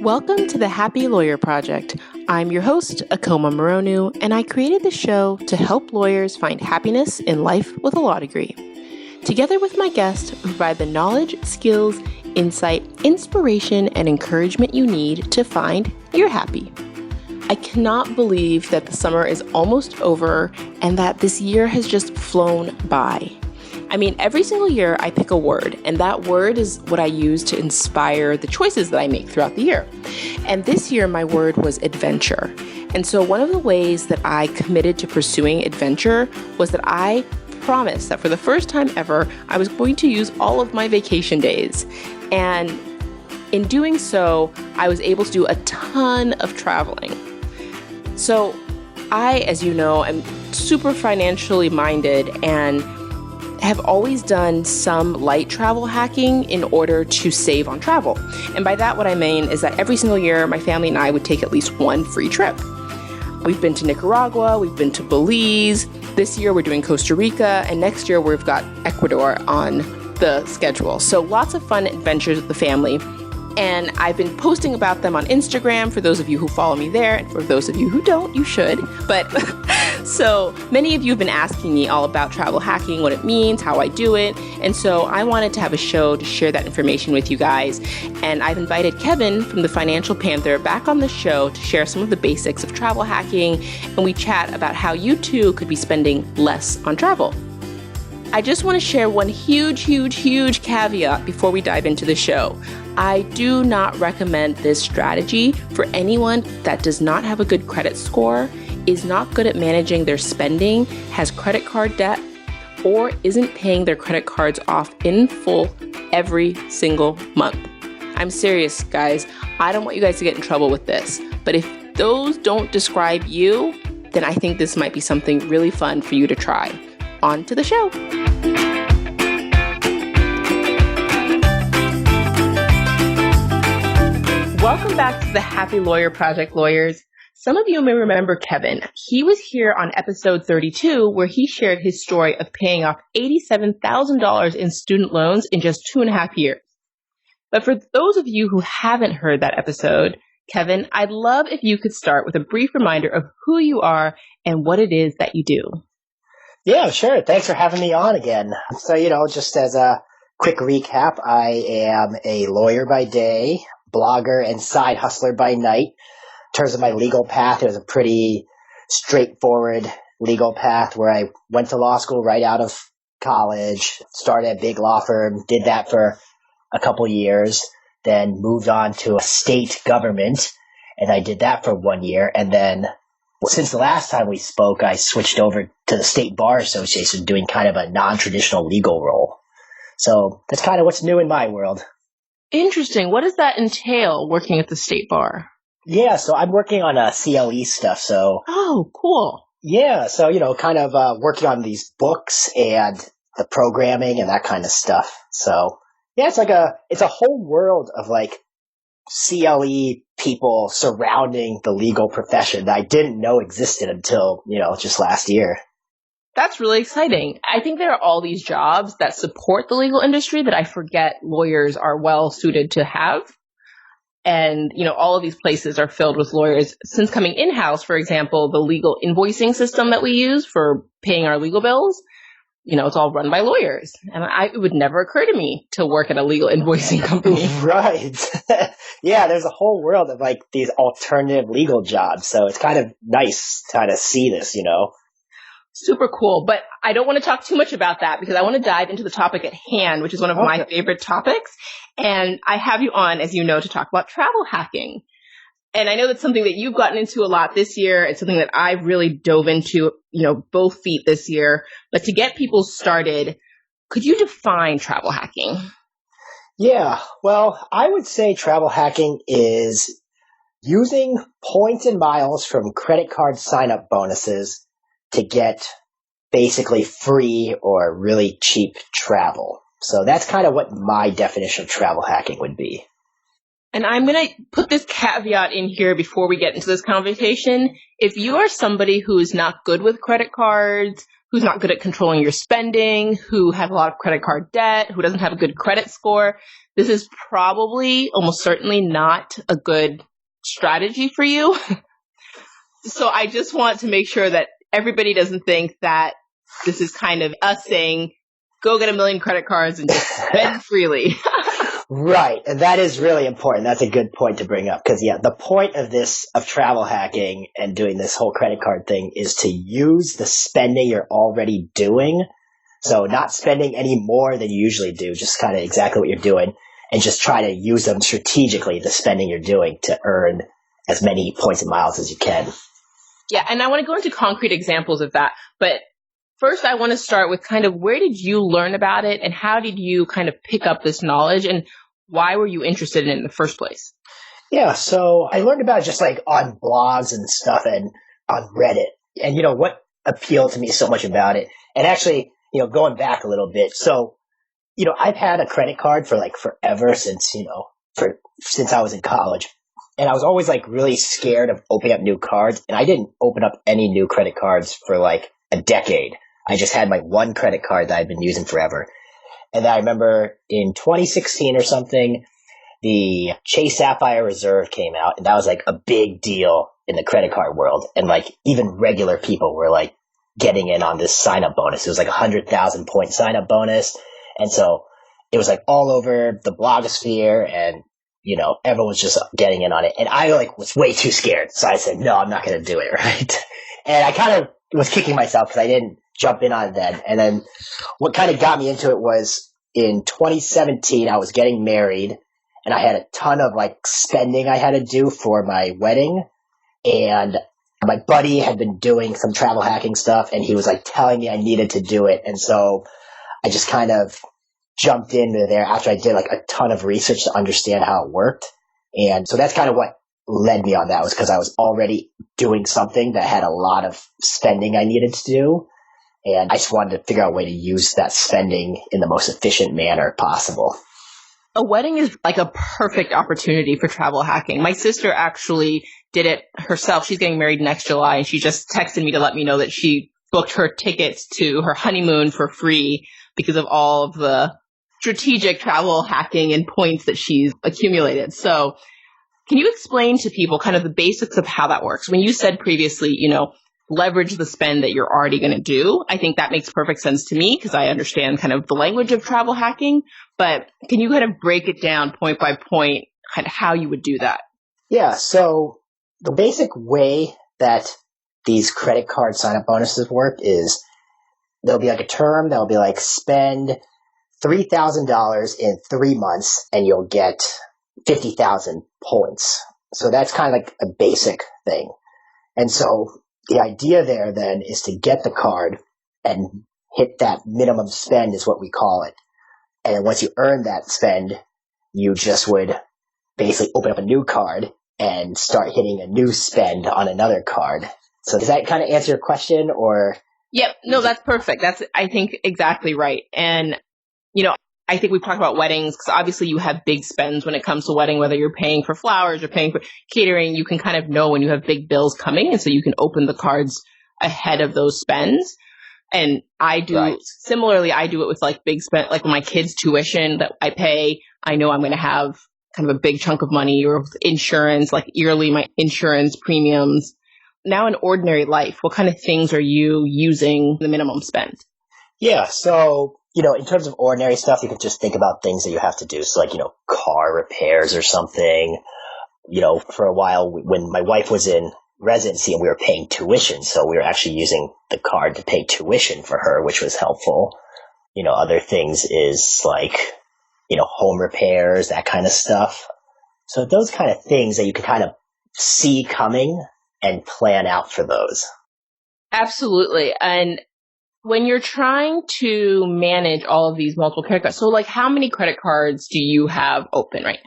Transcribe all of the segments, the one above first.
Welcome to the Happy Lawyer Project. I'm your host, Akoma Moronu, and I created the show to help lawyers find happiness in life with a law degree. Together with my guest, we provide the knowledge, skills, insight, inspiration, and encouragement you need to find your happy. I cannot believe that the summer is almost over and that this year has just flown by. I mean, every single year I pick a word, and that word is what I use to inspire the choices that I make throughout the year. And this year, my word was adventure. And so one of the ways that I committed to pursuing adventure was that I promised that for the first time ever, I was going to use all of my vacation days. And in doing so, I was able to do a ton of traveling. So I, as you know, am super financially minded and have always done some light travel hacking in order to save on travel. And by that, what I mean is that every single year, my family and I would take at least one free trip. We've been to Nicaragua, we've been to Belize. This year, we're doing Costa Rica, and next year, we've got Ecuador on the schedule. So lots of fun adventures with the family. And I've been posting about them on Instagram for those of you who follow me there. And for those of you who don't, you should. But so many of you have been asking me all about travel hacking, what it means, how I do it. And so I wanted to have a show to share that information with you guys. And I've invited Kevin from the Financial Panther back on the show to share some of the basics of travel hacking. And we chat about how you too could be spending less on travel. I just want to share one huge caveat before we dive into the show. I do not recommend this strategy for anyone that does not have a good credit score, is not good at managing their spending, has credit card debt, or isn't paying their credit cards off in full every single month. I'm serious, guys. I don't want you guys to get in trouble with this. But if those don't describe you, then I think this might be something really fun for you to try. On to the show. Welcome back to the Happy Lawyer Project, lawyers. Some of you may remember Kevin. He was here on episode 32, where he shared his story of paying off $87,000 in student loans in just 2.5 years. But for those of you who haven't heard that episode, Kevin, I'd love if you could start with a brief reminder of who you are and what it is that you do. Yeah, sure. Thanks for having me on again. So, just as a quick recap, I am a lawyer by day, blogger, and side hustler by night. In terms of my legal path, it was a pretty straightforward legal path where I went to law school right out of college, started a big law firm, did that for a couple years, then moved on to a state government, and I did that for 1 year, and then since the last time we spoke, I switched over to the State Bar Association doing kind of a non-traditional legal role. So that's kind of what's new in my world. Interesting. What does that entail, working at the State Bar? Yeah, so I'm working on CLE stuff. So oh, cool. Yeah, so, kind of working on these books and the programming and that kind of stuff. So yeah, it's a whole world of CLE people surrounding the legal profession that I didn't know existed until, just last year. That's really exciting. I think there are all these jobs that support the legal industry that I forget lawyers are well suited to have. And, all of these places are filled with lawyers. Since coming in-house, for example, the legal invoicing system that we use for paying our legal bills, it's all run by lawyers. And it would never occur to me to work at a legal invoicing company. Right. Yeah, there's a whole world of these alternative legal jobs. So it's kind of nice to kind of see this, Super cool. But I don't want to talk too much about that because I want to dive into the topic at hand, which is one of my favorite topics. And I have you on, as you know, to talk about travel hacking. And I know that's something that you've gotten into a lot this year. It's something that I really dove into, both feet this year. But to get people started, could you define travel hacking? Yeah, well, I would say travel hacking is using points and miles from credit card sign-up bonuses to get basically free or really cheap travel. So that's kind of what my definition of travel hacking would be. And I'm going to put this caveat in here before we get into this conversation. If you are somebody who's not good with credit cards, who's not good at controlling your spending, who has a lot of credit card debt, who doesn't have a good credit score, this is probably almost certainly not a good strategy for you. So I just want to make sure that everybody doesn't think that this is kind of us saying, go get 1 million credit cards and just spend freely. Right. And that is really important. That's a good point to bring up. Because, the point of travel hacking and doing this whole credit card thing is to use the spending you're already doing. So not spending any more than you usually do, just kind of exactly what you're doing, and just try to use them strategically, the spending you're doing, to earn as many points and miles as you can. Yeah. And I want to go into concrete examples of that. But first, I want to start with kind of where did you learn about it and how did you kind of pick up this knowledge and why were you interested in it in the first place? Yeah, so I learned about it just like on blogs and stuff and on Reddit. And, what appealed to me so much about it. And actually, going back a little bit. So, I've had a credit card for like forever since I was in college. And I was always like really scared of opening up new cards. And I didn't open up any new credit cards for like a decade. I just had my one credit card that I'd been using forever. And I remember in 2016 or something, the Chase Sapphire Reserve came out, and that was like a big deal in the credit card world. And like even regular people were like getting in on this sign-up bonus. It was like 100,000 point sign-up bonus. And so it was like all over the blogosphere, and everyone was just getting in on it. And I like was way too scared. So I said, no, I'm not going to do it. Right. And I kind of was kicking myself because I didn't jump in on it then. And then what kind of got me into it was in 2017, I was getting married and I had a ton of like spending I had to do for my wedding. And my buddy had been doing some travel hacking stuff and he was like telling me I needed to do it. And so I just kind of jumped into there after I did like a ton of research to understand how it worked. And so that's kind of what led me on that, was because I was already doing something that had a lot of spending I needed to do. And I just wanted to figure out a way to use that spending in the most efficient manner possible. A wedding is like a perfect opportunity for travel hacking. My sister actually did it herself. She's getting married next July, and she just texted me to let me know that she booked her tickets to her honeymoon for free because of all of the strategic travel hacking and points that she's accumulated. So can you explain to people kind of the basics of how that works? When you said previously, leverage the spend that you're already going to do, I think that makes perfect sense to me because I understand kind of the language of travel hacking. But can you kind of break it down point by point, kind of how you would do that? Yeah. So the basic way that these credit card sign-up bonuses work is there'll be like a term that'll be like spend $3,000 in 3 months and you'll get 50,000 points. So that's kind of like a basic thing. And so the idea there then is to get the card and hit that minimum spend is what we call it. And then once you earn that spend, you just would basically open up a new card and start hitting a new spend on another card. So does that kind of answer your question or? Yep. No, that's perfect. That's, I think, exactly right. And, I think we've talked about weddings because obviously you have big spends when it comes to wedding, whether you're paying for flowers or paying for catering, you can kind of know when you have big bills coming. And so you can open the cards ahead of those spends. And I do, Similarly, I do it with like big spend, like my kids' tuition that I pay. I know I'm going to have kind of a big chunk of money, or insurance, like yearly, my insurance premiums. Now in ordinary life, what kind of things are you using the minimum spend? Yeah. So, in terms of ordinary stuff, you could just think about things that you have to do. So like, car repairs or something. For a while when my wife was in residency and we were paying tuition, so we were actually using the card to pay tuition for her, which was helpful. Other things is like, home repairs, that kind of stuff. So those kind of things that you can kind of see coming and plan out for those. Absolutely. And when you're trying to manage all of these multiple credit cards, so like how many credit cards do you have open right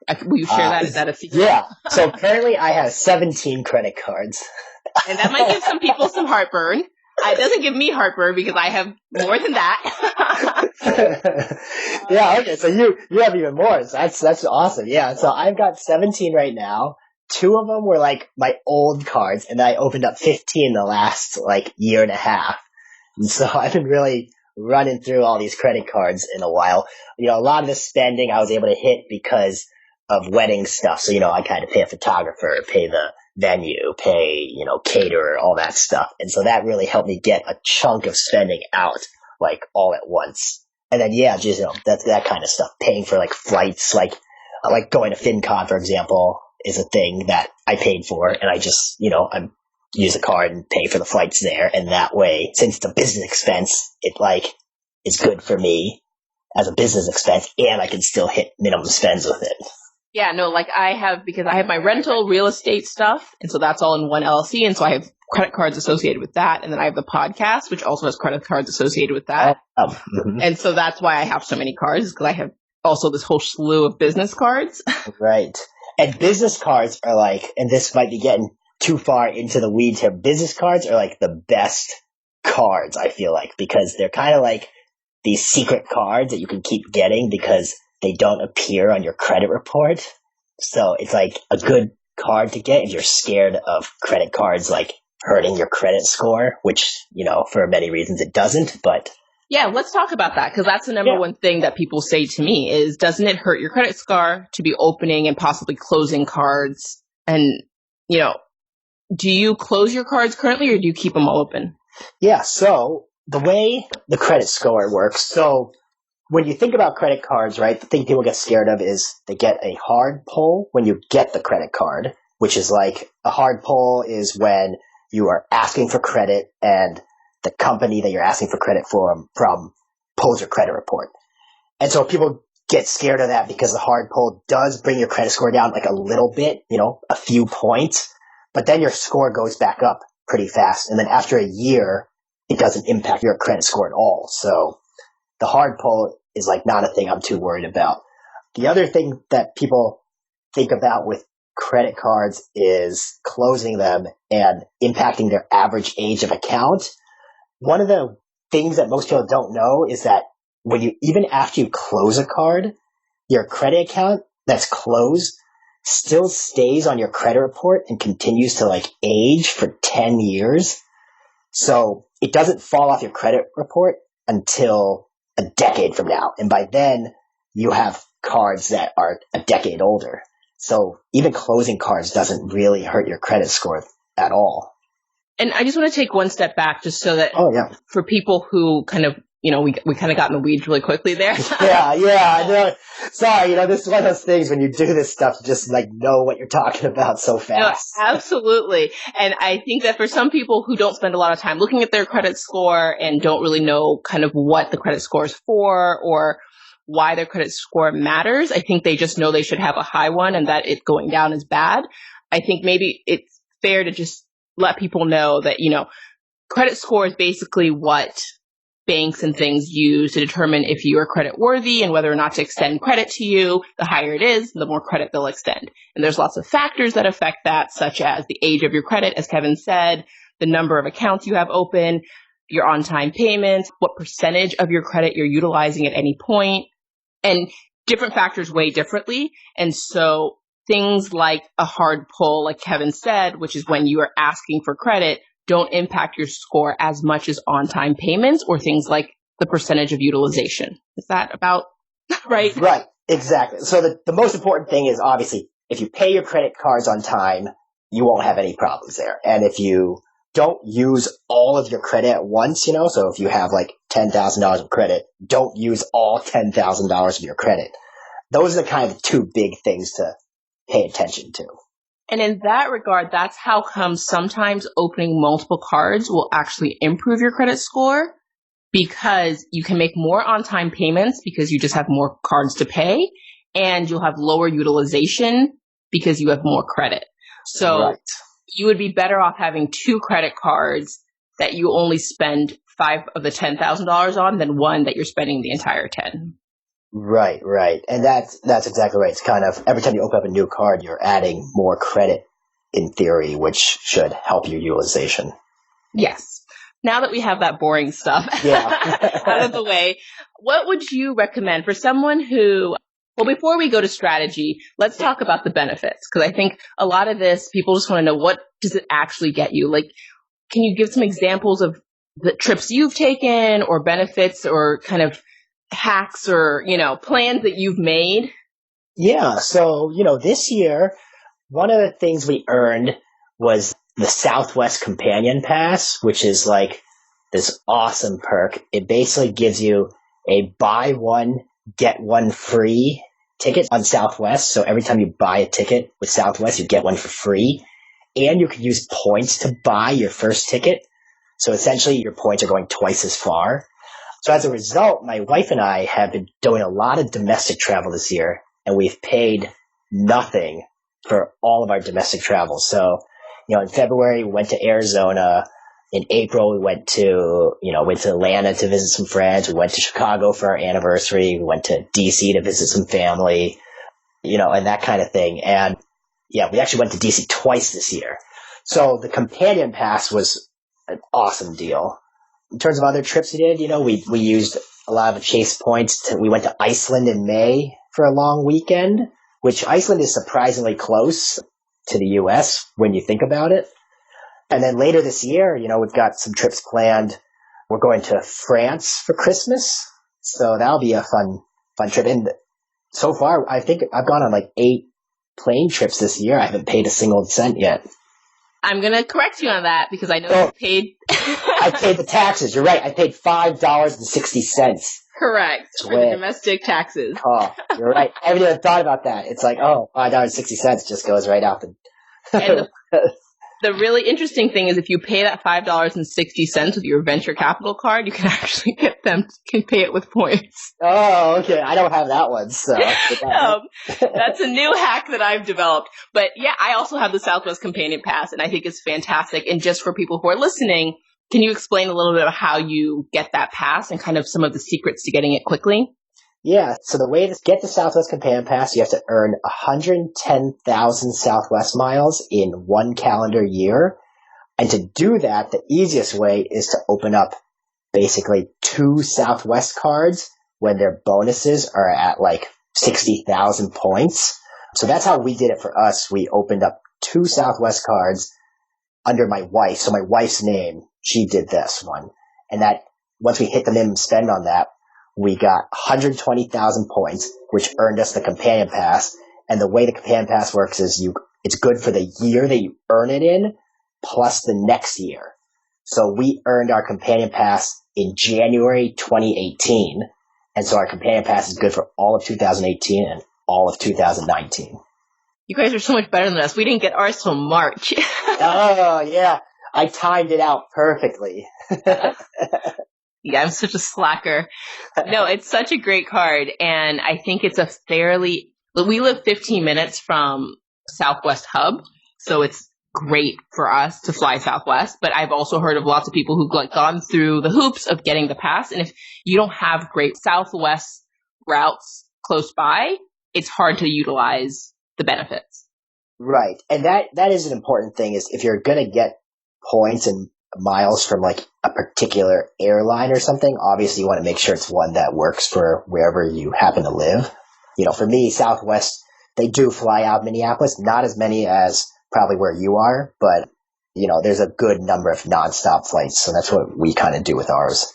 now? Will you share that? Is that a secret? Yeah. So currently I have 17 credit cards. And that might give some people some heartburn. It doesn't give me heartburn because I have more than that. Yeah, okay, so you have even more. So that's awesome. Yeah, so I've got 17 right now. Two of them were like my old cards, and I opened up 15 the last like year and a half. And so I've been really running through all these credit cards in a while. A lot of the spending I was able to hit because of wedding stuff. So, I kind of pay a photographer, pay the venue, pay, caterer, all that stuff. And so that really helped me get a chunk of spending out like all at once. And then, yeah, just, that's that kind of stuff. Paying for like flights, like going to FinCon, for example, is a thing that I paid for. And I just, I use a card and pay for the flights there. And that way, since it's a business expense, it like is good for me as a business expense, and I can still hit minimum spends with it. Yeah, no, like because I have my rental real estate stuff, and so that's all in one LLC, and so I have credit cards associated with that, and then I have the podcast, which also has credit cards associated with that. And so that's why I have so many cards, because I have also this whole slew of business cards. Right. And business cards are like, and this might be getting too far into the weeds here, business cards are like the best cards, I feel like, because they're kind of like these secret cards that you can keep getting because they don't appear on your credit report. So it's like a good card to get if you're scared of credit cards like hurting your credit score, which, for many reasons it doesn't, but yeah, let's talk about that, because that's the number one thing that people say to me is, doesn't it hurt your credit score to be opening and possibly closing cards? And, do you close your cards currently, or do you keep them all open? Yeah, so the way the credit score works, so when you think about credit cards, right, the thing people get scared of is they get a hard pull when you get the credit card, which is like a hard pull is when you are asking for credit and the company that you're asking for credit from pulls your credit report. And so people get scared of that because the hard pull does bring your credit score down like a little bit, a few points, but then your score goes back up pretty fast. And then after a year, it doesn't impact your credit score at all. So the hard pull is like not a thing I'm too worried about. The other thing that people think about with credit cards is closing them and impacting their average age of account. One of the things that most people don't know is that even after you close a card, your credit account that's closed still stays on your credit report and continues to like age for 10 years. So it doesn't fall off your credit report until a decade from now. And by then you have cards that are a decade older. So even closing cards doesn't really hurt your credit score at all. And I just want to take one step back just so that for people who kind of, we kind of got in the weeds really quickly there. Yeah, I know. Sorry, this is one of those things when you do this stuff, you just like know what you're talking about so fast. No, absolutely. And I think that for some people who don't spend a lot of time looking at their credit score and don't really know kind of what the credit score is for or why their credit score matters, I think they just know they should have a high one and that it going down is bad. I think maybe it's fair to just let people know that, credit score is basically what banks and things use to determine if you are credit worthy and whether or not to extend credit to you. The higher it is, the more credit they'll extend. And there's lots of factors that affect that, such as the age of your credit, as Kevin said, the number of accounts you have open, your on-time payments, what percentage of your credit you're utilizing at any point, and different factors weigh differently. And so things like a hard pull, like Kevin said, which is when you are asking for credit, don't impact your score as much as on-time payments or things like the percentage of utilization. Is that about right? Right, exactly. So the most important thing is obviously if you pay your credit cards on time, you won't have any problems there. And if you don't use all of your credit at once, so if you have like $10,000 of credit, don't use all $10,000 of your credit. Those are the kind of two big things to pay attention to. And in that regard, that's how come sometimes opening multiple cards will actually improve your credit score, because you can make more on-time payments because you just have more cards to pay, and you'll have lower utilization because you have more credit. So you would be better off having 2 credit cards that you only spend 5 of the $10,000 on than one that you're spending the entire 10. Right. And that's exactly right. It's kind of every time you open up a new card, you're adding more credit in theory, which should help your utilization. Yes. now that we have that boring stuff out of the way, what would you recommend for someone who, well, before we go to strategy, let's talk about the benefits. Because I think a lot of this, people just want to know, what does it actually get you? Like, can you give some examples of the trips you've taken or benefits or kind of hacks or, plans that you've made? Yeah. So, this year, one of the things we earned was the Southwest Companion Pass, which is like this awesome perk. It basically gives you a buy one, get one free ticket on Southwest. So every time you buy a ticket with Southwest, you get one for free. And you can use points to buy your first ticket. So essentially your points are going twice as far. So as a result, my wife and I have been doing a lot of domestic travel this year, and we've paid nothing for all of our domestic travel. So, in February, we went to Arizona. In April, we went to Atlanta to visit some friends. We went to Chicago for our anniversary. We went to DC to visit some family, and that kind of thing. And yeah, we actually went to DC twice this year. So the Companion Pass was an awesome deal. In terms of other trips we did, we used a lot of Chase points. We went to Iceland in May for a long weekend, which Iceland is surprisingly close to the U.S. when you think about it. And then later this year, we've got some trips planned. We're going to France for Christmas. So that'll be a fun trip. And so far, I think I've gone on like 8 plane trips this year. I haven't paid a single cent yet. I'm going to correct you on that because I know you paid. I paid the taxes. You're right. I paid $5.60. Correct. For the domestic taxes. Oh, you're right. I haven't even thought about that. It's like, $5.60 just goes right out and the really interesting thing is if you pay that $5.60 with your venture capital card, you can actually can pay it with points. Oh, okay. I don't have that one, so. That's a new hack that I've developed. But yeah, I also have the Southwest Companion Pass, and I think it's fantastic. And just for people who are listening, can you explain a little bit of how you get that pass and kind of some of the secrets to getting it quickly? Yeah, so the way to get the Southwest Companion Pass, you have to earn 110,000 Southwest miles in 1 calendar year. And to do that, the easiest way is to open up basically 2 Southwest cards when their bonuses are at like 60,000 points. So that's how we did it for us. We opened up 2 Southwest cards under my wife. So my wife's name, she did this one. And that once we hit the minimum spend on that, we got 120,000 points, which earned us the Companion Pass. And the way the Companion Pass works is it's good for the year that you earn it in, plus the next year. So we earned our Companion Pass in January 2018. And so our Companion Pass is good for all of 2018 and all of 2019. You guys are so much better than us. We didn't get ours till March. Oh, yeah. I timed it out perfectly. Yeah, I'm such a slacker. No, it's such a great card. And I think it's we live 15 minutes from Southwest Hub. So it's great for us to fly Southwest. But I've also heard of lots of people who've gone through the hoops of getting the pass. And if you don't have great Southwest routes close by, it's hard to utilize the benefits. Right. And that is an important thing is if you're going to get points and miles from like a particular airline or something, obviously you want to make sure it's one that works for wherever you happen to live. For me, Southwest, they do fly out Minneapolis, not as many as probably where you are, but there's a good number of nonstop flights. So that's what we kind of do with ours.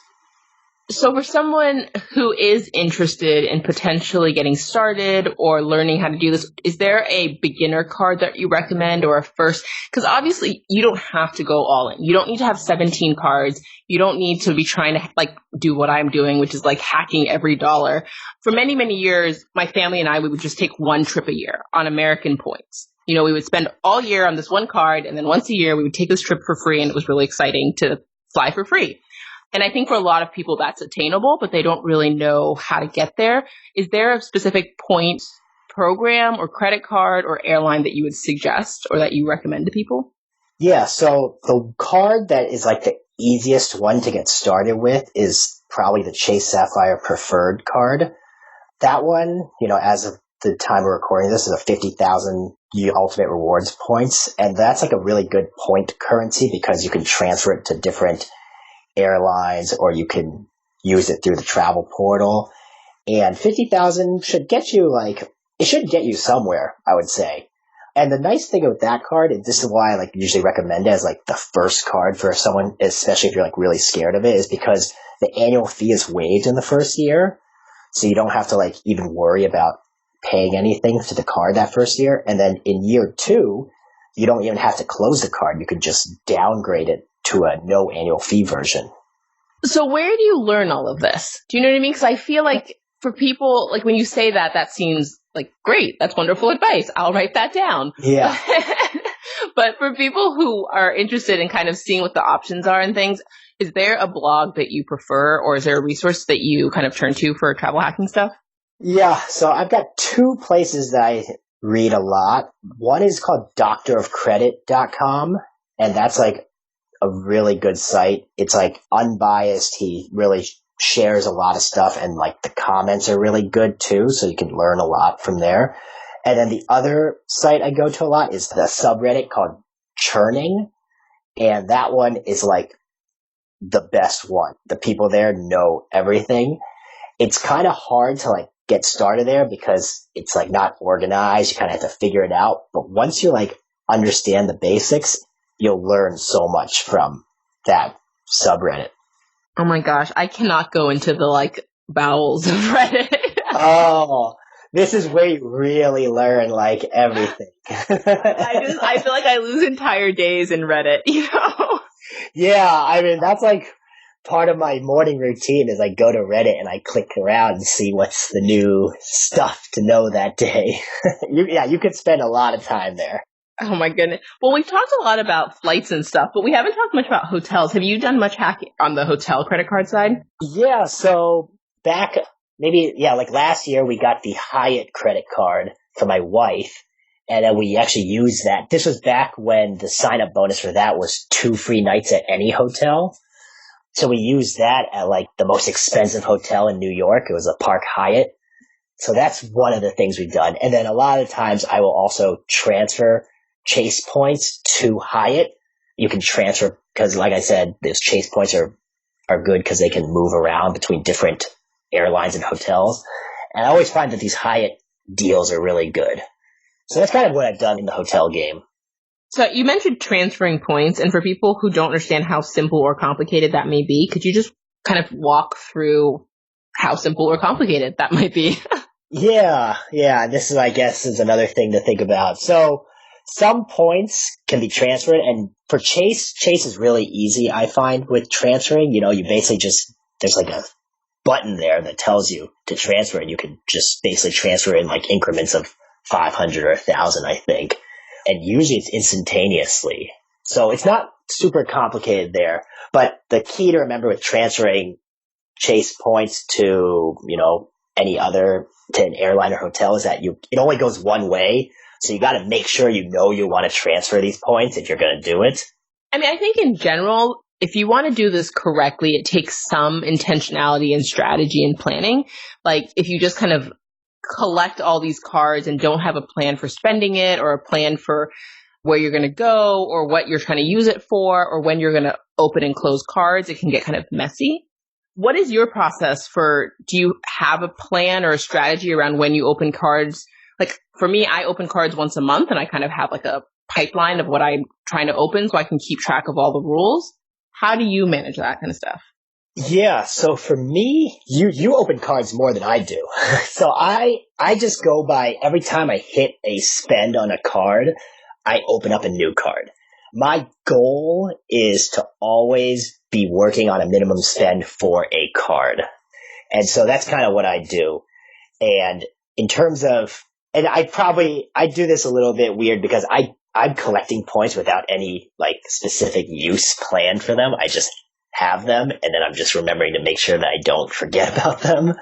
So for someone who is interested in potentially getting started or learning how to do this, is there a beginner card that you recommend or a first? Because obviously you don't have to go all in. You don't need to have 17 cards. You don't need to be trying to do what I'm doing, which is hacking every dollar. For many, many years, my family and I, we would just take 1 trip a year on American points. We would spend all year on this one card, and then once a year we would take this trip for free, and it was really exciting to fly for free. And I think for a lot of people that's attainable, but they don't really know how to get there. Is there a specific point program or credit card or airline that you would suggest or that you recommend to people? Yeah, so the card that is the easiest one to get started with is probably the Chase Sapphire Preferred card. That one, as of the time we're recording this, is a 50,000 Ultimate Rewards points. And that's a really good point currency because you can transfer it to different airlines, or you can use it through the travel portal. And 50,000 should get you it should get you somewhere, I would say. And the nice thing with that card, and this is why I usually recommend it as the first card for someone, especially if you're really scared of it, is because the annual fee is waived in the first year. So you don't have to even worry about paying anything to the card that first year. And then in year 2, you don't even have to close the card. You can just downgrade it to a no annual fee version. So where do you learn all of this? Do you know what I mean? Because I feel like for people, when you say that, that seems great. That's wonderful advice. I'll write that down. Yeah. But for people who are interested in kind of seeing what the options are and things, is there a blog that you prefer, or is there a resource that you kind of turn to for travel hacking stuff? Yeah. So I've got 2 places that I read a lot. One is called doctorofcredit.com, and that's a really good site. It's unbiased. He really shares a lot of stuff, and the comments are really good too, so you can learn a lot from there. And then the other site I go to a lot is the subreddit called Churning, and that one is the best one. The people there know everything. It's kind of hard to get started there because it's not organized. You kind of have to figure it out. But once you understand the basics, you'll learn so much from that subreddit. Oh my gosh, I cannot go into the bowels of Reddit. Oh, this is where you really learn everything. I feel like I lose entire days in Reddit, Yeah, I mean, that's part of my morning routine is I go to Reddit and I click around and see what's the new stuff to know that day. You could spend a lot of time there. Oh my goodness. Well, we've talked a lot about flights and stuff, but we haven't talked much about hotels. Have you done much hacking on the hotel credit card side? Yeah, so back last year we got the Hyatt credit card for my wife, and then we actually used that. This was back when the sign-up bonus for that was 2 free nights at any hotel. So we used that at the most expensive hotel in New York. It was a Park Hyatt. So that's one of the things we've done. And then a lot of times I will also transfer Chase points to Hyatt. You can transfer because, like I said, those Chase points are good because they can move around between different airlines and hotels. And I always find that these Hyatt deals are really good. So that's kind of what I've done in the hotel game. So you mentioned transferring points, and for people who don't understand how simple or complicated that may be, could you just kind of walk through how simple or complicated that might be? Yeah. This is, I guess, is another thing to think about. So some points can be transferred, and for Chase is really easy, I find, with transferring. You basically there's a button there that tells you to transfer, and you can just basically transfer in increments of 500 or 1,000, I think. And usually it's instantaneously. So it's not super complicated there. But the key to remember with transferring Chase points to, any other, to an airline or hotel is that it only goes one way. So you got to make sure you want to transfer these points if you're going to do it. I mean, I think in general, if you want to do this correctly, it takes some intentionality and strategy and planning. If you just kind of collect all these cards and don't have a plan for spending it or a plan for where you're going to go or what you're trying to use it for or when you're going to open and close cards, it can get kind of messy. What is your process do you have a plan or a strategy around when you open cards? For me, I open cards once a month and I kind of have a pipeline of what I'm trying to open so I can keep track of all the rules. How do you manage that kind of stuff? Yeah, so for me, you open cards more than I do. So I just go by every time I hit a spend on a card, I open up a new card. My goal is to always be working on a minimum spend for a card. And so that's kind of what I do. And in terms of, and I do this a little bit weird because I'm collecting points without any specific use planned for them. I just have them, and then I'm just remembering to make sure that I don't forget about them.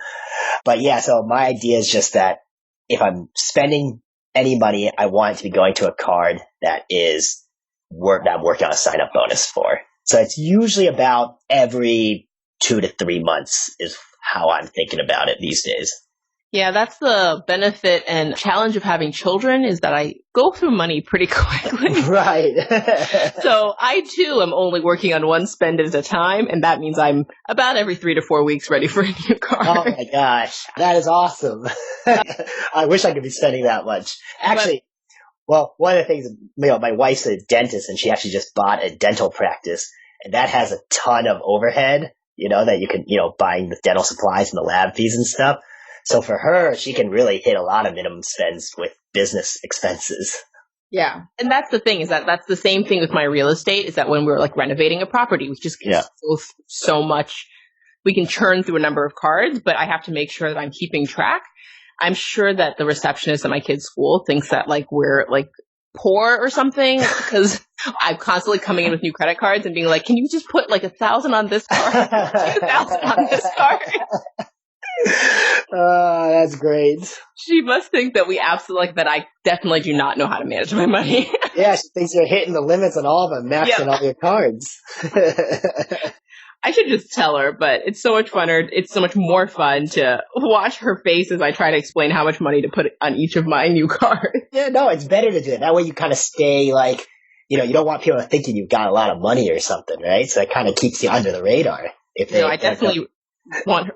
But yeah, so my idea is just that if I'm spending any money, I want it to be going to a card that I'm working on a sign-up bonus for. So it's usually about every 2 to 3 months is how I'm thinking about it these days. Yeah, that's the benefit and challenge of having children is that I go through money pretty quickly. Right. So I too am only working on one spend at a time, and that means I'm about every 3 to 4 weeks ready for a new car. Oh my gosh, that is awesome. I wish I could be spending that much. Actually, well, one of the things, my wife's a dentist and she actually just bought a dental practice, and that has a ton of overhead, that you can, buying the dental supplies and the lab fees and stuff. So for her, she can really hit a lot of minimum spends with business expenses. Yeah. And that's the thing, is that that's the same thing with my real estate, is that when we're like renovating a property, we just can go so much. We can churn through a number of cards, but I have to make sure that I'm keeping track. I'm sure that the receptionist at my kid's school thinks that like we're like poor or something, because I'm constantly coming in with new credit cards and being like, can you just put like 1,000 on this card, 2,000 on this card? That's great. She must think that we absolutely, like, that I definitely do not know how to manage my money. Yeah, she thinks you're hitting the limits on all of them, maxing all your cards. I should just tell her, but it's so much funner. It's so much more fun to watch her face as I try to explain how much money to put on each of my new cards. Yeah, no, it's better to do it. That way you kind of stay like, you don't want people thinking you've got a lot of money or something, right? So it kind of keeps you under the radar. I definitely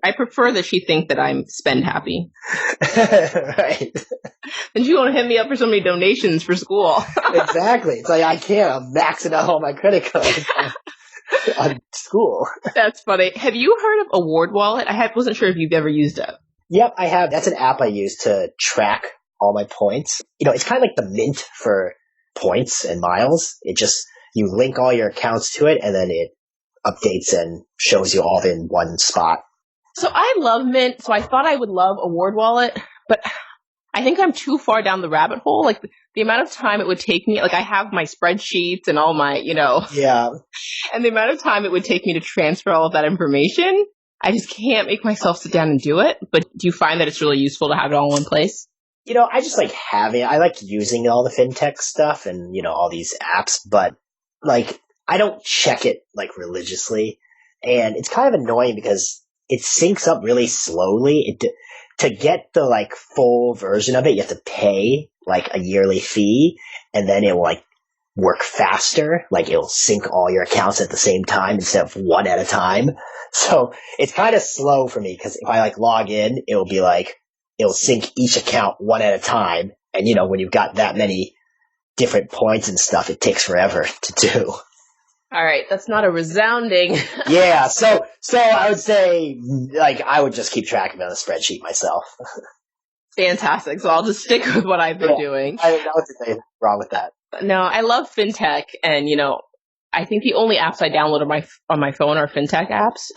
I prefer that she think that I'm spend happy. Right. And she won't hit me up for so many donations for school. Exactly. It's like, I can't. I'm maxing out all my credit cards on school. That's funny. Have you heard of Award Wallet? Wasn't sure if you've ever used it. Yep, I have. That's an app I use to track all my points. It's kind of like the Mint for points and miles. You link all your accounts to it, and then it updates and shows you all in one spot. So I love Mint, so I thought I would love Award Wallet, but I think I'm too far down the rabbit hole. Like the amount of time it would take me, like I have my spreadsheets and all my, Yeah. And the amount of time it would take me to transfer all of that information, I just can't make myself sit down and do it. But do you find that it's really useful to have it all in one place? I just like I like using all the fintech stuff and, all these apps, but like I don't check it like religiously. And it's kind of annoying because it syncs up really slowly. To get the like full version of it, you have to pay like a yearly fee, and then it will like work faster. Like it'll sync all your accounts at the same time instead of one at a time. So it's kind of slow for me because if I like log in, it'll sync each account one at a time. And when you've got that many different points and stuff, it takes forever to do. All right, that's not a resounding. Yeah, so I would say, like, I would just keep track of it on a spreadsheet myself. Fantastic. So I'll just stick with what I've been doing. I don't know what to say wrong with that. No, I love fintech, and I think the only apps I download on my phone are fintech apps.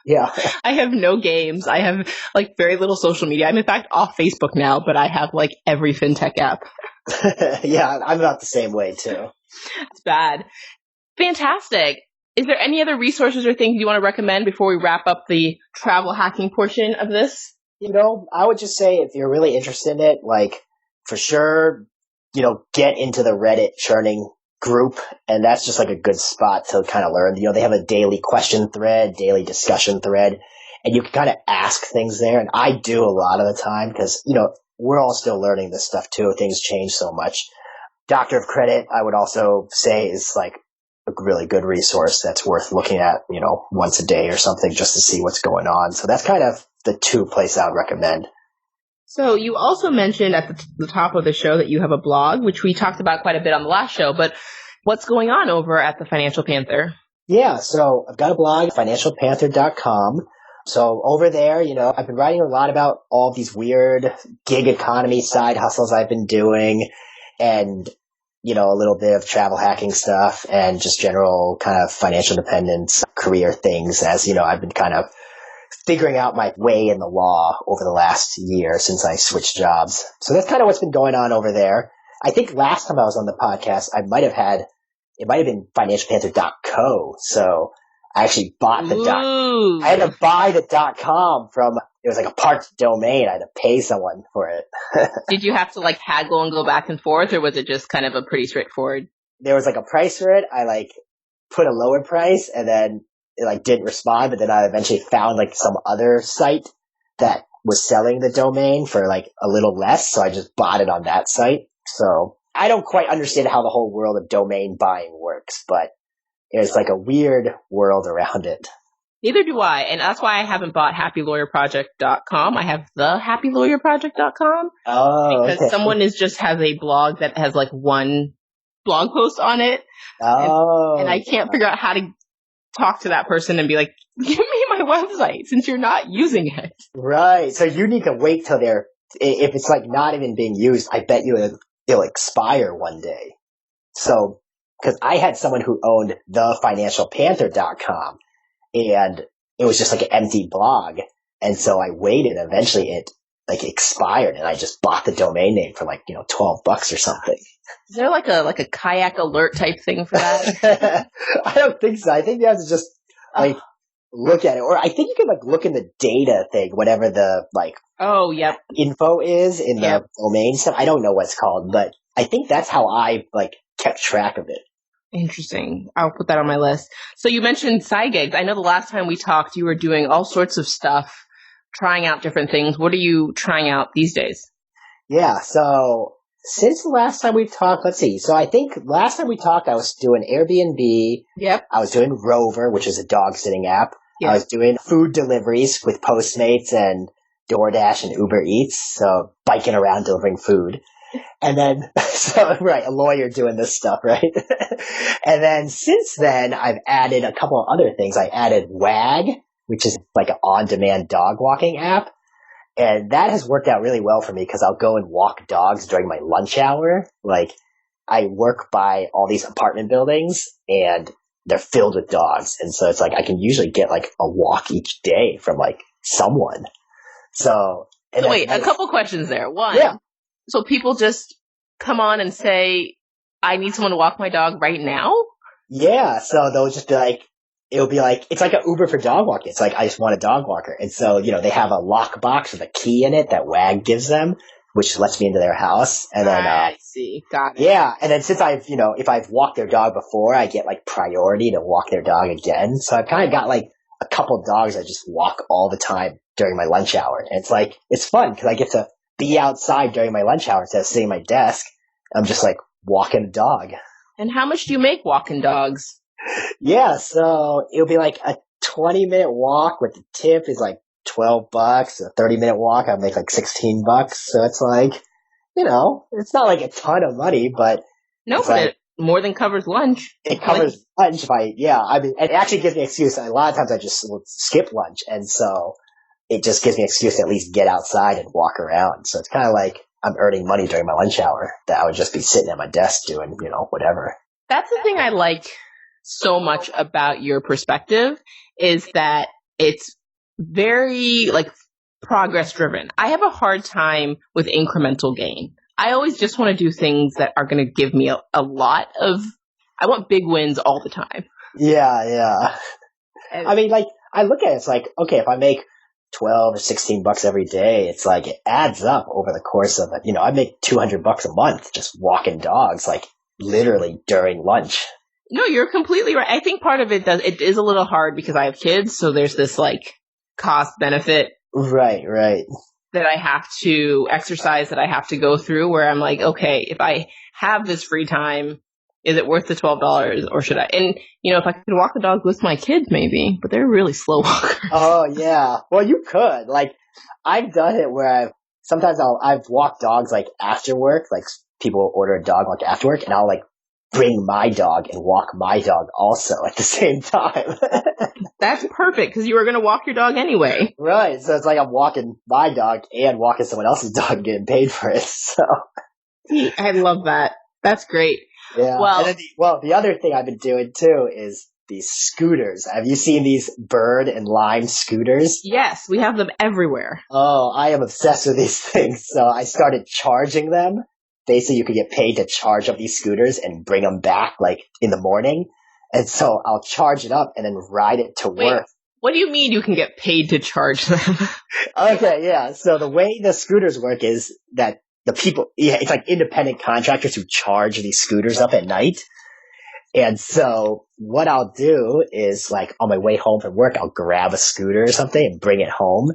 Yeah. I have no games. I have like very little social media. I'm in fact off Facebook now, but I have like every fintech app. Yeah, I'm about the same way too. It's bad. Fantastic. Is there any other resources or things you want to recommend before we wrap up the travel hacking portion of this? I would just say if you're really interested in it, like for sure, get into the Reddit churning group, and that's just like a good spot to kind of learn. They have a daily question thread, daily discussion thread, and you can kind of ask things there. And I do a lot of the time because, we're all still learning this stuff too. Things change so much. Doctor of Credit, I would also say, is like a really good resource that's worth looking at, once a day or something just to see what's going on. So that's kind of the two places I would recommend. So you also mentioned at the top of the show that you have a blog, which we talked about quite a bit on the last show, but what's going on over at the Financial Panther? Yeah, so I've got a blog, financialpanther.com. So over there, I've been writing a lot about all these weird gig economy side hustles I've been doing, and a little bit of travel hacking stuff and just general kind of financial independence, career things as, I've been kind of figuring out my way in the law over the last year since I switched jobs. So that's kind of what's been going on over there. I think last time I was on the podcast, it might have been financialpanther.co. So I actually bought the I had to buy the .com from, it was like a parts domain. I had to pay someone for it. Did you have to like haggle and go back and forth, or was it just kind of a pretty straightforward? There was like a price for it. I like put a lower price and then it like didn't respond, but then I eventually found like some other site that was selling the domain for like a little less. So I just bought it on that site. So I don't quite understand how the whole world of domain buying works, but it's like a weird world around it. Neither do I. And that's why I haven't bought happylawyerproject.com. I have the happylawyerproject.com. Oh, because someone just has a blog that has like one blog post on it. Oh. And I can't figure out how to talk to that person and be like, give me my website since you're not using it. Right. So you need to wait till if it's like not even being used, I bet you it'll expire one day. So, cause I had someone who owned thefinancialpanther.com and it was just like an empty blog. And so I waited. Eventually it like expired and I just bought the domain name for like, $12 or something. Is there like a kayak alert type thing for that? I don't think so. I think you have to just like look at it. Or I think you can like look in the data thing, whatever the like info is in the domain stuff. I don't know what it's called, but I think that's how I like kept track of it. Interesting. I'll put that on my list. So you mentioned side gigs. I know the last time we talked, you were doing all sorts of stuff, trying out different things. What are you trying out these days? Yeah. So since the last time we talked, let's see. So I think last time we talked, I was doing Airbnb. Yep. I was doing Rover, which is a dog sitting app. Yep. I was doing food deliveries with Postmates and DoorDash and Uber Eats. So biking around delivering food. And then, a lawyer doing this stuff, right? And then since then, I've added a couple of other things. I added Wag, which is like an on-demand dog walking app. And that has worked out really well for me because I'll go and walk dogs during my lunch hour. Like, I work by all these apartment buildings and they're filled with dogs. And so it's like I can usually get like a walk each day from like someone. So wait, a couple questions there. One. Yeah. So people just come on and say, I need someone to walk my dog right now? Yeah. So they'll just be like, it'll be like, it's like an Uber for dog walking. It's like, I just want a dog walker. And so, they have a lock box with a key in it that WAG gives them, which lets me into their house. And then, I see. Got it. Yeah. And then since if I've walked their dog before, I get like priority to walk their dog again. So I've kind of got like a couple of dogs I just walk all the time during my lunch hour. And it's like, it's fun because I get to be outside during my lunch hour instead of sitting at my desk. I'm just like walking a dog. And how much do you make walking dogs? Yeah, so it'll be like a 20-minute walk with the tip is like $12. A 30-minute walk, I'll make like $16. So it's like, it's not like a ton of money, but no, but it more than covers lunch. It covers lunch. It actually gives me an excuse. A lot of times I just skip lunch, and so it just gives me an excuse to at least get outside and walk around. So it's kind of like I'm earning money during my lunch hour that I would just be sitting at my desk doing, whatever. That's the thing I like so much about your perspective is that it's very like progress driven. I have a hard time with incremental gain. I always just want to do things that are going to give me a lot of, I want big wins all the time. Yeah. I mean, like, I look at it, it's like, okay, if I make $12 or $16 every day, it's like it adds up over the course of it. I make $200 a month just walking dogs, like literally during lunch. No, you're completely right. I think part of it is a little hard because I have kids, so there's this like cost benefit. Right. That I have to exercise, that I have to go through where I'm like, okay, if I have this free time, is it worth the $12 or should I? And, if I could walk the dog with my kids, maybe, but they're really slow walkers. Oh, yeah. Well, you could. Like, I've done it where I've walked dogs like after work, like people order a dog like after work and I'll like bring my dog and walk my dog also at the same time. That's perfect because you were going to walk your dog anyway. Right. So it's like I'm walking my dog and walking someone else's dog and getting paid for it. So I love that. That's great. Yeah. Well, the other thing I've been doing too is these scooters. Have you seen these bird and lime scooters? Yes, we have them everywhere. Oh, I am obsessed with these things. So I started charging them. Basically, you could get paid to charge up these scooters and bring them back like in the morning. And so I'll charge it up and then ride it to work. What do you mean you can get paid to charge them? Okay, yeah. So the way the scooters work is that it's like independent contractors who charge these scooters up at night. And so what I'll do is like on my way home from work, I'll grab a scooter or something and bring it home.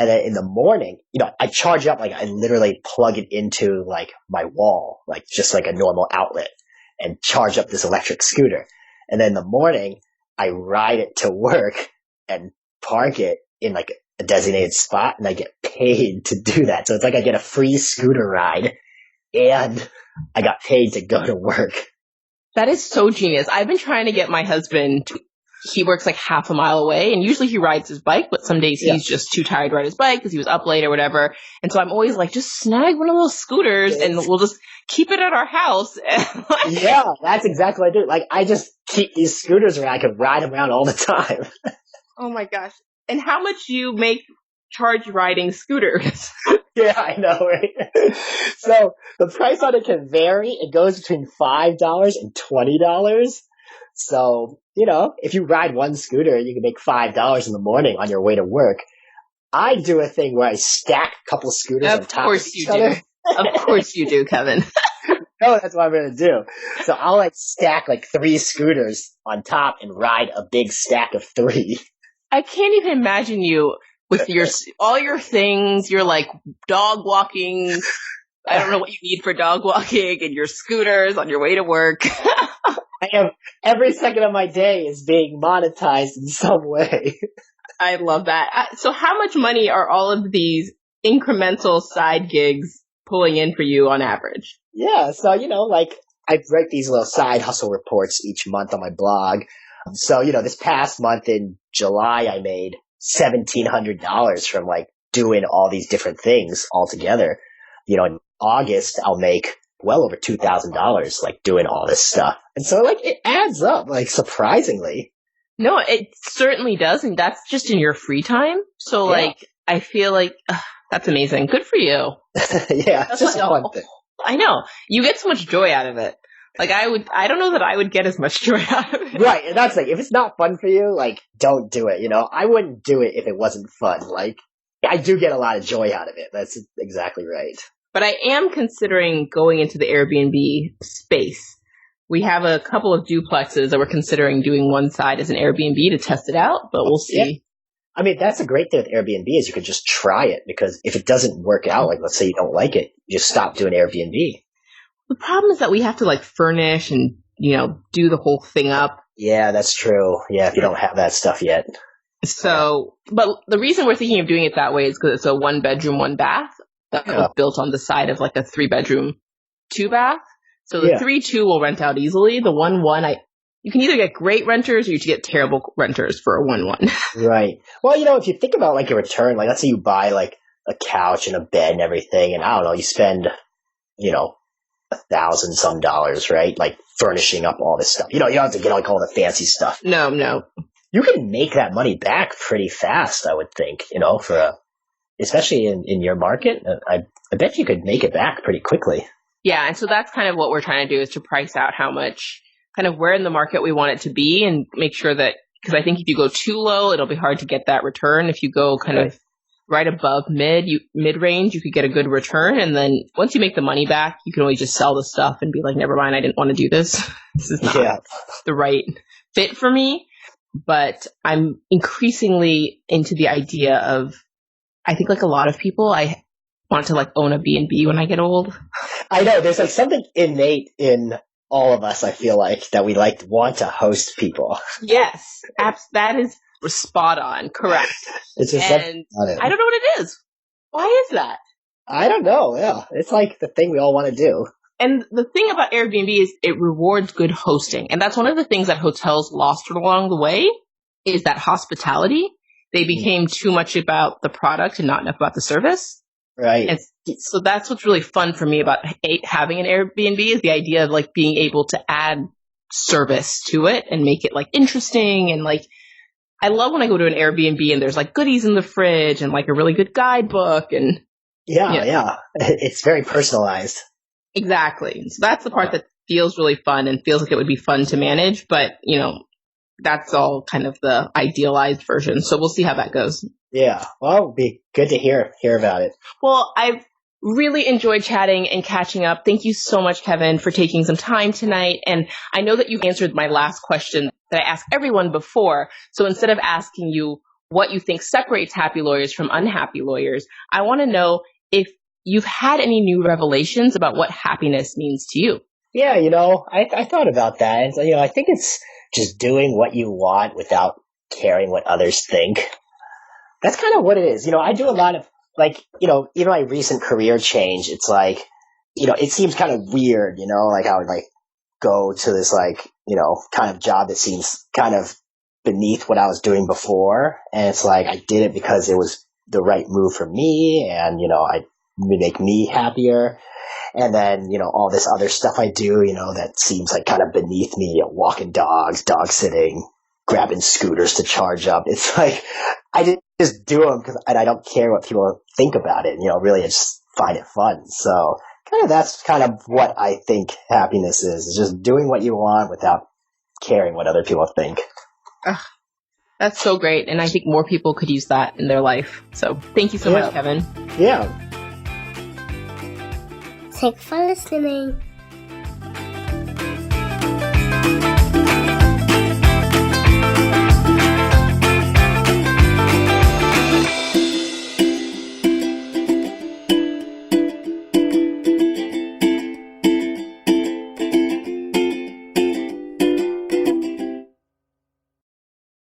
And then in the morning, I charge up, like I literally plug it into like my wall, like just like a normal outlet and charge up this electric scooter. And then in the morning, I ride it to work and park it in like a designated spot and I get paid to do that. So it's like I get a free scooter ride and I got paid to go to work. That is so genius. I've been trying to get my husband he works like half a mile away and usually he rides his bike, but some days he's just too tired to ride his bike because he was up late or whatever. And so I'm always like, just snag one of those scooters and we'll just keep it at our house. Yeah, that's exactly what I do. Like I just keep these scooters around. I can ride them around all the time. Oh my gosh. And how much do you make charge riding scooters? Yeah, I know, right? So the price on it can vary. It goes between $5 and $20. So, if you ride one scooter, you can make $5 in the morning on your way to work. I do a thing where I stack a couple scooters on top of each other. Of course you do, Kevin. No, that's what I'm going to do. So I'll like stack like 3 scooters on top and ride a big stack of 3. I can't even imagine you with all your things. You're like dog walking. I don't know what you need for dog walking and your scooters on your way to work. I am, every second of my day is being monetized in some way. I love that. So how much money are all of these incremental side gigs pulling in for you on average? Yeah. So, like I write these little side hustle reports each month on my blog. So, this past month in July, I made $1,700 from like doing all these different things all together. In August, I'll make well over $2,000 like doing all this stuff. And so like it adds up like surprisingly. No, it certainly does. And that's just in your free time. So like, I feel like that's amazing. Good for you. Yeah. It's just a fun thing. I know. You get so much joy out of it. Like I don't know that I would get as much joy out of it. Right. And that's like, if it's not fun for you, like don't do it. I wouldn't do it if it wasn't fun. Like I do get a lot of joy out of it. That's exactly right. But I am considering going into the Airbnb space. We have a couple of duplexes that we're considering doing one side as an Airbnb to test it out, but we'll see. Yeah. I mean, that's a great thing with Airbnb is you can just try it because if it doesn't work out, like let's say you don't like it, you just stop doing Airbnb. The problem is that we have to like furnish and, do the whole thing up. Yeah, that's true. Yeah, if you don't have that stuff yet. So, but the reason we're thinking of doing it that way is because it's a 1-bedroom, 1-bath. That was built on the side of like a 3-bedroom, 2-bath. So the 3-2 will rent out easily. The 1-1, you can either get great renters or you get terrible renters for a 1-1. Right. Well, if you think about like a return, like let's say you buy like a couch and a bed and everything, and I don't know, you spend, $1,000 some, right? Like furnishing up all this stuff. You don't have to get like all the fancy stuff. No. You can make that money back pretty fast, I would think, especially in your market. I bet you could make it back pretty quickly. Yeah. And so that's kind of what we're trying to do is to price out how much, kind of where in the market we want it to be and make sure that, because I think if you go too low, it'll be hard to get that return. If you go kind of right above mid-range, you could get a good return. And then once you make the money back, you can always just sell the stuff and be like, never mind, I didn't want to do this. This is not the right fit for me. But I'm increasingly into the idea of, I think like a lot of people, I want to like own a B&B when I get old. I know, there's like something innate in all of us, I feel like, that we like want to host people. Yes, that is spot on, correct. It's just and I don't know what it is. Why is that? I don't know, yeah. It's like the thing we all want to do. And the thing about Airbnb is it rewards good hosting. And that's one of the things that hotels lost along the way is that hospitality. They became too much about the product and not enough about the service. Right. And so that's what's really fun for me about having an Airbnb is the idea of like being able to add service to it and make it like interesting. And like, I love when I go to an Airbnb and there's like goodies in the fridge and like a really good guidebook and. Yeah. It's very personalized. Exactly. So that's the part that feels really fun and feels like it would be fun to manage, but that's all kind of the idealized version. So we'll see how that goes. Yeah. Well, it would be good to hear about it. Well, I've really enjoyed chatting and catching up. Thank you so much, Kevin, for taking some time tonight. And I know that you answered my last question that I asked everyone before. So instead of asking you what you think separates happy lawyers from unhappy lawyers, I want to know if you've had any new revelations about what happiness means to you. Yeah, I thought about that. And, I think it's just doing what you want without caring what others think. That's kind of what it is. I do a lot of, even my recent career change, it's like, it seems kind of weird, like I would go to this kind of job that seems kind of beneath what I was doing before. And it's like, I did it because it was the right move for me and, I would make me happier. And then, all this other stuff I do, that seems like kind of beneath me, walking dogs, dog sitting, grabbing scooters to charge up. It's like, I just do them and I don't care what people think about it. Really I just find it fun. So that's kind of what I think happiness is just doing what you want without caring what other people think. That's so great. And I think more people could use that in their life. So thank you so much, Kevin. Yeah. Thanks for listening.